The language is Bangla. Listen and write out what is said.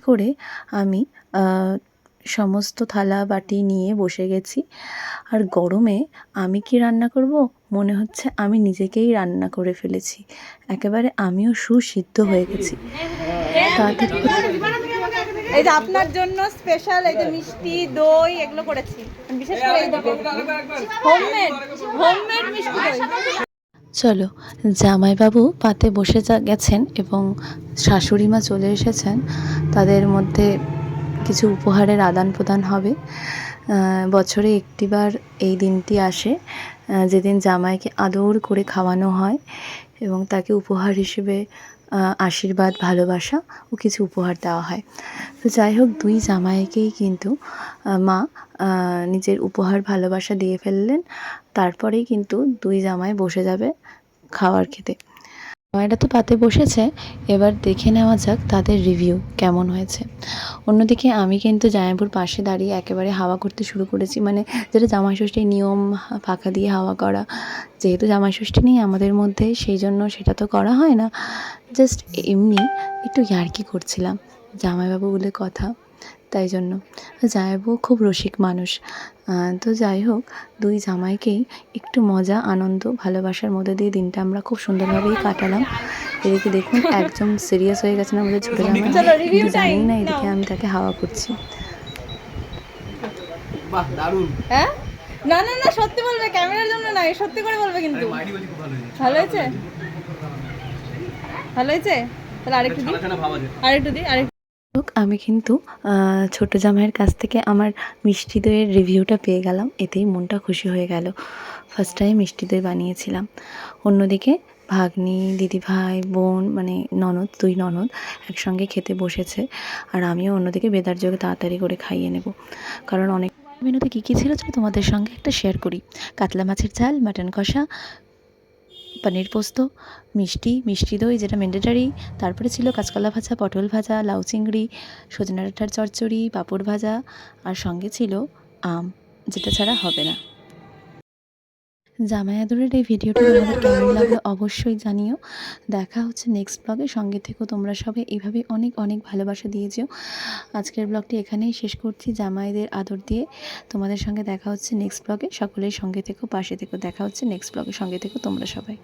করে আমি সমস্ত থালা বাটি নিয়ে বসে গেছি। আর গরমে আমি কি রান্না করব, মনে হচ্ছে আমি নিজেকেই রান্না করে ফেলেছি। একেবারে আমিও সুসিদ্ধ হয়ে গেছি। তাড়াতাড়ি এই যে আপনার জন্য স্পেশাল এই যে মিষ্টি দই এগুলো করেছি, বিশেষ করে এই হোমমেড মিষ্টি দই। চলো, জামাইবাবু পাতে বসে গেছেন এবং শাশুড়ি মা চলে এসেছেন। তাদের মধ্যে কিছু উপহারের আদান প্রদান হবে। বছরে একটিবার এই দিনটি আসে, যেদিন জামাইকে আদর করে খাওয়ানো হয় এবং তাকে উপহার হিসেবে আশীর্বাদ, ভালোবাসা ও কিছু উপহার দেওয়া হয়। তো যাই হোক, দুই জামাইকেই কিন্তু মা নিজের উপহার ভালোবাসা দিয়ে ফেললেন। তারপরেই কিন্তু দুই জামাই বসে যাবে খাবার খেতে। জামাইরা তো পাতে বসেছে, এবার দেখে নেওয়া যাক তাদের রিভিউ কেমন হয়েছে। অন্যদিকে আমি কিন্তু জামাইবাবুর পাশে দাঁড়িয়ে একেবারে হাওয়া করতে শুরু করেছি, মানে যেটা জামাইষষ্ঠীর নিয়ম, পাখা দিয়ে হাওয়া করা। যেহেতু জামাইষষ্ঠী নেই আমাদের মধ্যে, সেই জন্য সেটা তো করা হয় না। জাস্ট এমনি একটু ইয়ার্কি করছিলাম জামাইবাবু বলে কথা, তাই জন্য। জামাইবাবু খুব রসিক মানুষ। তো যাই হোক, দুই জামাইকেই একটু মজা, আনন্দ, ভালোবাসার মধ্যে দিয়ে দিনটা আমরা খুব সুন্দরভাবেই কাটালাম। এদিকে দেখুন একদম সিরিয়াস হয়ে গেছেন আমাদের ছোটো জামাই, কিন্তু জানি না এদিকে আমি তাকে হাওয়া করছি। হ্যাঁ, না না না, সত্যি বলবে, ক্যামেরার জন্য না, সত্যি করে বলবে কিন্তু। ভালো হয়েছে, ভালো হয়েছে। তাহলে আরেকটু দিই, আরেকটু দিই, আরেকটু। আমি কিন্তু ছোটো জামাইয়ের কাছ থেকে আমার মিষ্টি দইয়ের রিভিউটা পেয়ে গেলাম, এতেই মনটা খুশি হয়ে গেল। ফার্স্ট টাইম মিষ্টি দই বানিয়েছিলাম। অন্যদিকে ভাগ্নি, দিদিভাই, বোন, মানে ননদ, দুই ননদ একসঙ্গে খেতে বসেছে। আর আমিও অন্যদিকে বেদার যোগে তাড়াতাড়ি করে খাইয়ে নেব, কারণ অনেক মেনুতে কী কী ছিল তোমাদের সঙ্গে একটা শেয়ার করি। কাতলা মাছের ঝাল, মাটন কষা, পনির পোস্ত, মিষ্টি দই যেটা ম্যান্ডেটারি, তারপরে ছিল কাঁচকলা ভাজা, পটল ভাজা, লাউ চিংড়ি, সজনে ডাঁটার চচ্চড়ি, পাঁপড় ভাজা, আর সঙ্গে ছিল আম, যেটা ছাড়া হবে না। জামাই আদরের এই ভিডিওটা তোমাদের কেমন লাগলো অবশ্যই জানিও। দেখা হচ্ছে নেক্সট ব্লগে, সঙ্গে থেকেও তোমরা সবাই এইভাবে অনেক অনেক ভালোবাসা দিয়ে যেও। আজকের ব্লগটি এখানেই শেষ করছি জামাইদের আদর দিয়ে। তোমাদের সঙ্গে দেখা হচ্ছে নেক্সট ব্লগে। সকলের সঙ্গে থেকো, পাশে থেকো। দেখা হচ্ছে নেক্সট ব্লগে, সঙ্গে থেকো তোমরা সবাই।